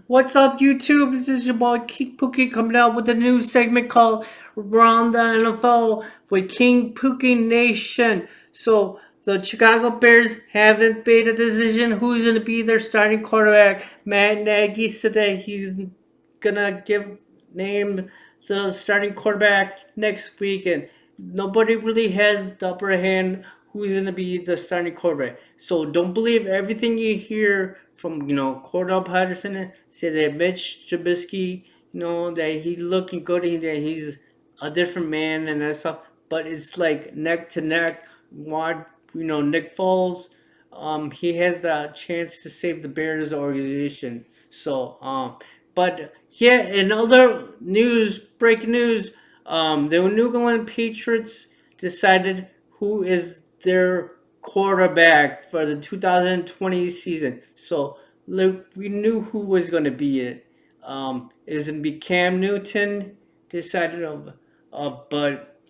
What's up, YouTube? This is your boy King Pookie coming out with a new segment called Around the NFL with King Pookie Nation. So, the Chicago Bears haven't made a decision who's going to be their starting quarterback. Matt Nagy said that he's gonna give name the starting quarterback next week, and nobody really has the upper hand who's gonna be the starting quarterback. So don't believe everything you hear from Cordell Patterson. Say that Mitch Trubisky, that he's looking good, that he's a different man and that stuff. But it's like neck to neck. What Nick Foles, he has a chance to save the Bears organization. So but yeah, in other news, breaking news, the New England Patriots decided who is their quarterback for the 2020 season. So look, we knew who was going to be it. It was going to be Cam Newton. Decided of, but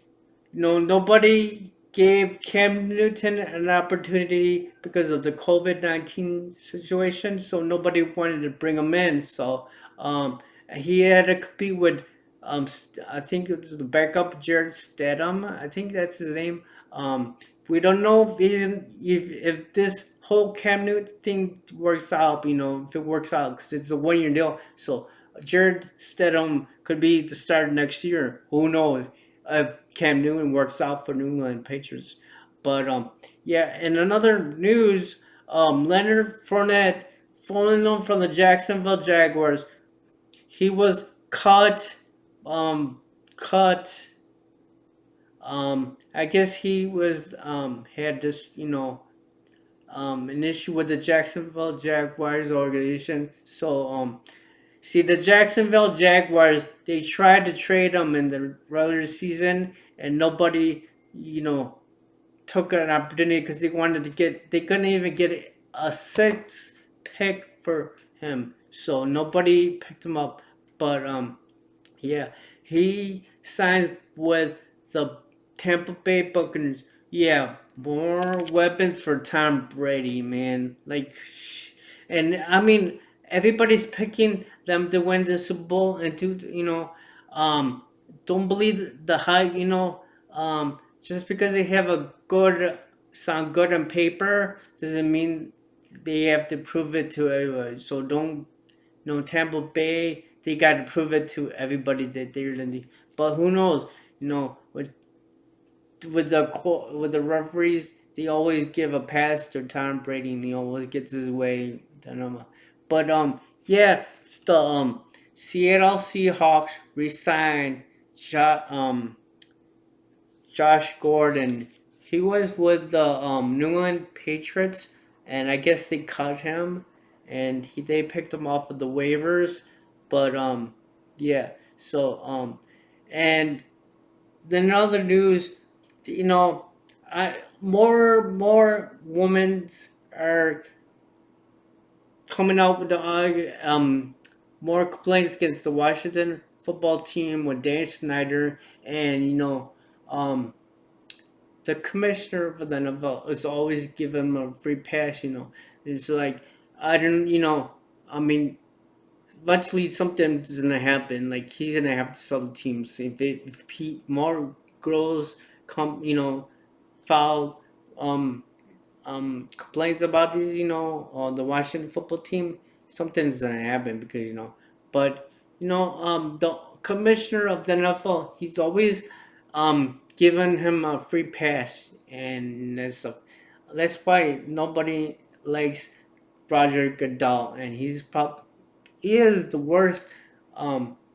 nobody gave Cam Newton an opportunity because of the COVID-19 situation, so nobody wanted to bring him in. So um, he had to compete with, I think it was the backup Jared Stidham. I think that's his name. Um, we don't know if this whole Cam Newton thing works out. If it works out because it's a 1 year deal. So Jared Stidham could be the starter next year. Who knows? If Cam Newton works out for New England Patriots. But yeah. In another news, Leonard Fournette, formerly known from the Jacksonville Jaguars, he was cut. Um, cut. I guess he was had this an issue with the Jacksonville Jaguars organization. So see, the Jacksonville Jaguars, they tried to trade him in the regular season, and nobody, you know, took an opportunity because they couldn't even get a sixth pick for him. So nobody picked him up. But yeah, he signs with the Tampa Bay Buccaneers. Yeah, more weapons for Tom Brady, man. And I mean, everybody's picking them to win the Super Bowl and um, don't believe the hype. Just because they have a good sound good on paper doesn't mean they have to prove it to everybody. So don't Tampa Bay, they got to prove it to everybody that they're the. But who knows? With the referees, they always give a pass to Tom Brady, and he always gets his way. But yeah, it's the Seattle Seahawks resigned Josh Gordon. He was with the New England Patriots, and I guess they cut him, and they picked him off of the waivers. But yeah. So and then other news, you know, more women's are coming out with the more complaints against the Washington football team with Dan Snyder, and um the commissioner for the NFL is always giving him a free pass. It's like I don't, I mean, eventually something's gonna happen. Like he's gonna have to sell the teams if more girls come, foul complaints about these, the Washington football team. Something's gonna happen because but the commissioner of the NFL, he's always given him a free pass, and that's why nobody likes Roger Goodell, and he is the worst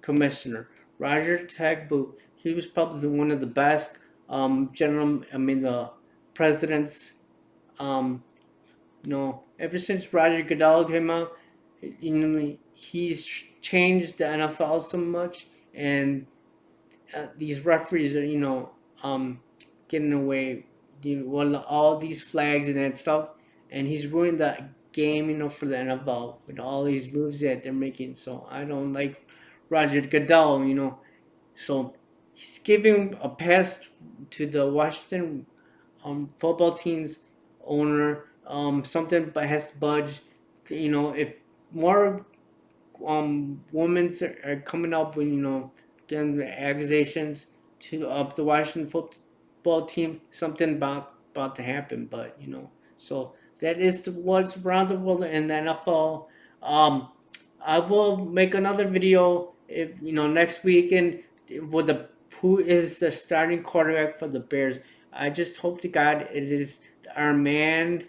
commissioner. Roger Tagboot, he was probably one of the best the presidents. Um, Ever since Roger Goodell came out, he's changed the NFL so much, and these referees are getting away, well, all these flags and that stuff, and he's ruined the game, for the NFL with all these moves that they're making. So I don't like Roger Goodell, So he's giving a pass to the Washington football team's owner. Something but has to budge. If more women's are coming up with, getting the accusations to of the Washington football team. Something about to happen, but so that is what's around the world in the NFL. Um, I will make another video if next weekend with the who is the starting quarterback for the Bears. I just hope to God it is our man.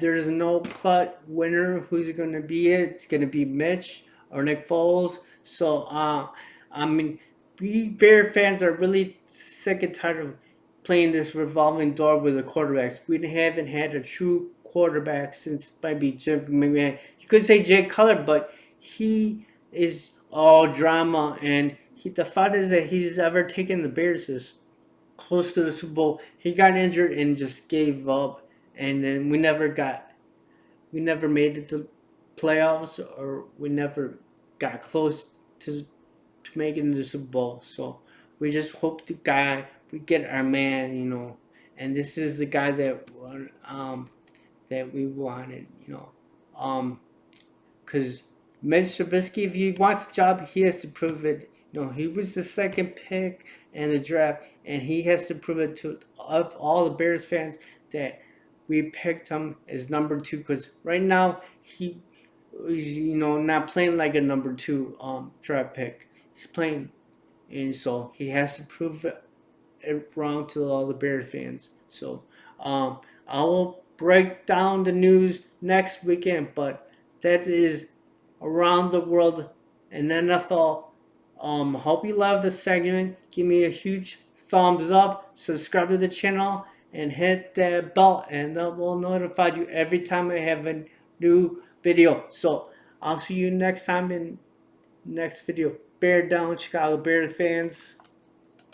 There's no cut winner who's going to be it. It's going to be Mitch or Nick Foles. So, I mean, we Bear fans are really sick and tired of playing this revolving door with the quarterbacks. We haven't had a true quarterback since maybe Jim McMahon. You could say Jay Cutler, but he is all drama, and the fact is that he's ever taken the Bears is close to the Super Bowl. He got injured and just gave up, and then we never made it to playoffs, or we never got close to making the Super Bowl. So we just hope the guy we get our man, and this is the guy that we wanted, because Mitch Trubisky, if he wants a job, he has to prove it. He was the second pick in the draft, and he has to prove it to of all the Bears fans that we picked him as number two. Because right now he is, not playing like a number two draft pick. He's playing, and so he has to prove it wrong to all the Bears fans. So I will break down the news next weekend, but that is around the world in NFL. Hope you loved the segment. Give me a huge thumbs up. Subscribe to the channel and hit that bell, and that will notify you every time I have a new video. So I'll see you next time in next video. Bear down, Chicago Bears fans.